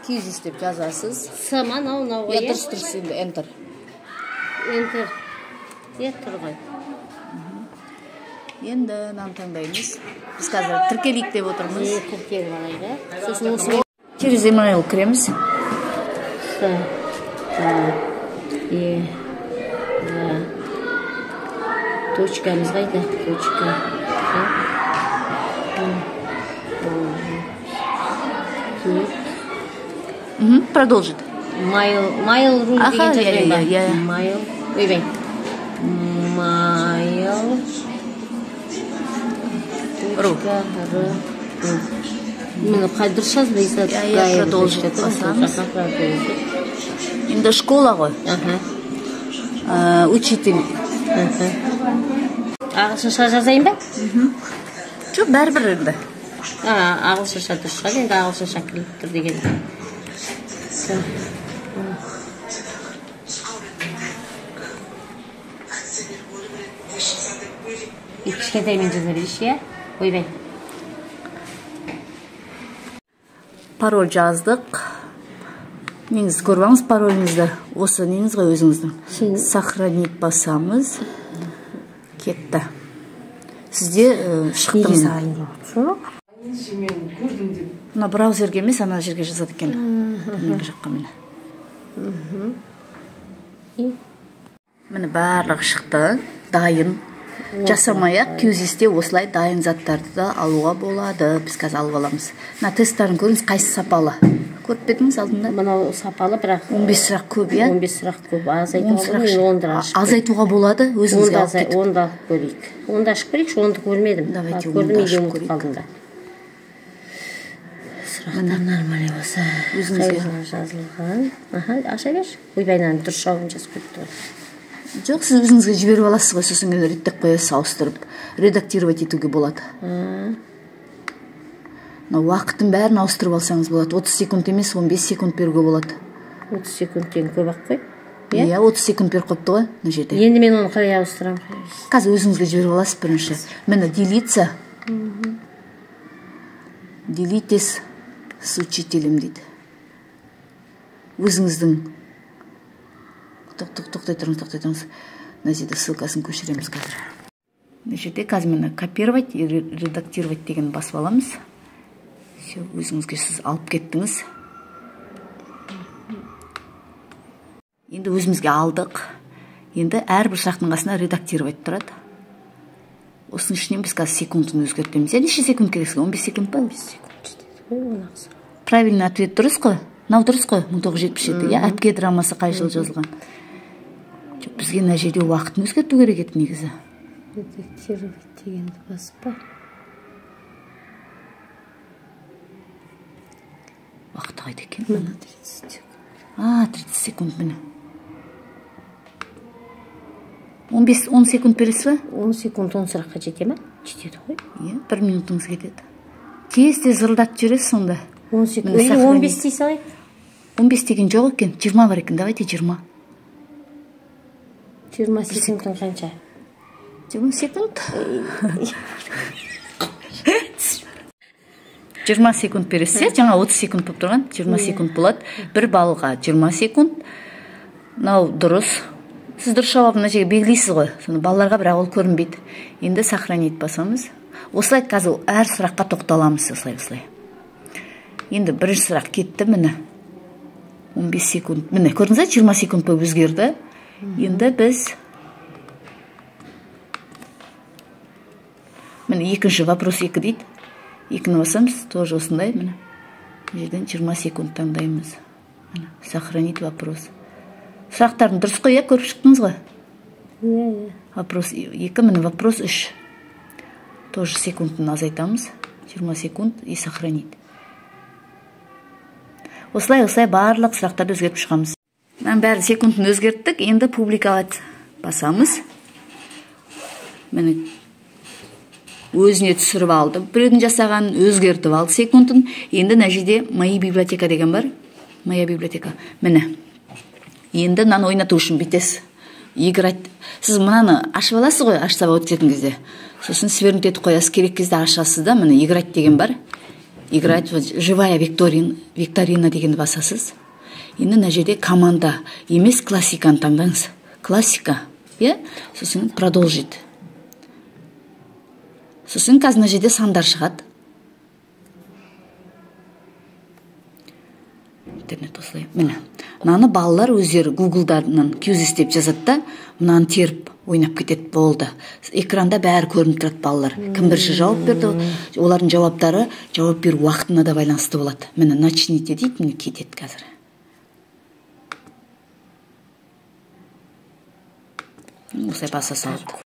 200 деп жазасыз. Сама нау Я дұрыс енді enter. Enter. Enter ғой. Енді нам таңдаймыз. Біз қазір тіркелейік деп отырмыз. Тіркеліп алайық. Сосын осы через email кіреміз. Точкамыз қайда? Точка. Продолжит. Mail.ru деген жазайын ба? Mail. Ойбай. Mail. Мені дұрыс жазбайсыз. Я продолжит басамыз. Енді школа ғой. Учитель. Ағылшынша жазайын ба? Жоқ, бәрібір енді. Ағылшынша дұрыс шығады, енді ағылшынша кіріп тұр деген. Кішкентаймен жаза берейінші, иә? Ойбай. Пароль жаздық. Неңіз көрбаңыз пароліңізді. Осы неңіз ғой өзіңіздің. Сохранить басамыз. Кетті. Сізде шықтыңыз. Мына браузерге емес, ана жерге жазады екен. Менгі жаққа мені. Мені барлық шықты. Дайын. Жасамай-ақ QGIS-те осылай дайын заттарды да алуға болады. Біз қазір алып аламыз. Мына тесттарын көріңіз, қайсы сапалы. Көріп бедіңіз алдында? Мынау сапалы, бірақ 15 сұрақ көп, иә? 15 сұрақ көп. Азайтуға болады, өзіңізге алып кетіп. Онда алып көрейік. Онда ашып көрейікші, онды көрмедім. Давайте онда ашып көрейік. Сұрақтар нормалей болса. Өзіңізге жазылған. Аша берші. Ойбайнан дұрыс жауабын жазып көріп тұр. Жоқ, сіз өзіңізге жіберіп аласыз ғой, сосын реттеп қоясыз, ауыстырып, редактировать етуге болады. Уақыттың бәрін ауыстырып алсаңыз болады. 30 секунд емес, 15 секунд беруге болады. 30 секундтен көп ақ қой. Иә, 30 секунд беріп қойыпты ғой, мына жерде. Енді мен оны қалай ауыстырамын? Қазір өзіңізге жіберіп аласыз бірінші. Мені делиться. Делитесь с учителем дейді. Өзіңіздің тоқтай тұрыңыз. Мына жерде ссылкасын көшіреміз қазір. Мына жерде қазір мені копировать, редактировать деген басып аламыз. Все, өзіңізге сіз алып кеттіңіз. Енді өзімізге алдық. Енді әрбір сұрақтың қасына редактировать тұрады. Осының ішінен біз қазір секундын өзгертеміз. Неше секунд керексіз? 15 секунд па? 15 секунд. Правильный ответ дұрыс қой? Мынау дұрыс қой? 1977. Әпке драмасы қай жыл жазылған? Бізге мына жерде уақытын өзгерту керек еді негізі. Редактировать дегенді басып па? Уақыты қайда екен? 30 секунд мені. 10 секунд бересіз ба? 10 секунд 10 сұраққа жете ме? Жетеді ғой. 1 минутыңыз кетеді. Тез зырылдатып жүресіз сонда. 10 секунд. 15 дей салайық. 15 деген жоқ екен. 20 бар екен. Давайте 20. 20 секундтың қанша? 20 секунд. 20 секунд бересіз. Жаңа 30 секунд болып тұрған. 20 секунд болады. Бір балға 20 секунд. Мынау дұрыс. Сіз дұрыс жауабын мына жерге белгілейсіз ғой. Соны балаларға бірақ ол көрінбейді. Енді сохранить басамыз. Осылай қазір әр сұраққа тоқталамыз осылай. Енді бірінші сұрақ кетті міне. 15 секунд. Міне, көрдіңіз, 20 секунд болып өзгерді. Енді біз міне екінші вопрос 2 дейді. 2-ні басамыз, тоже осындай міне. Жерден 20 секунд таңдаймыз. Сохранить вопрос. Сұрақтарын дұрыс қой, көріп шықтыңыз ғой? Вопрос 2, міне вопрос 3. Тоже секундын азайтамыз. 20 секунд и сохранить. Осылай барлық сұрақтарды өзгертіп шығамыз. Бәрі секундын өзгерттік, енді публиковать басамыз. Міне өзіне түсіріп алды. Біреудің жасаған өзгертіп алды секундын. Енді мына жерде моя библиотека деген бар. Моя библиотека. Міне. Енді мынаны ойнату үшін бүйтесіз. Играть. Сіз мынаны ашып аласыз ғой, ашса өтетін кезде. Сосын свернуть етіп қоясыз, керек кезде ашасыз да, міне играть деген бар. играть, живая викторина дегенди басасыз. Енді мына жерде команда емес классиканы таңдаңыз. Классика, сосын продолжить. Сосын қазір мына жерде сандар шығады. Интернет осылай. Міне. Мынаны балалар өздері Гуглдарынан QZ деп жазады да, мынаны теріп ойнап кетеді, болды. Экранда бәрі көрініп тұрады балалар. Кім бірінші жауап берді, олардың жауаптары жауап беру уақытына да байланысты болады. Міне начните дейді, міне кетеді қазір. Осылай баса салады.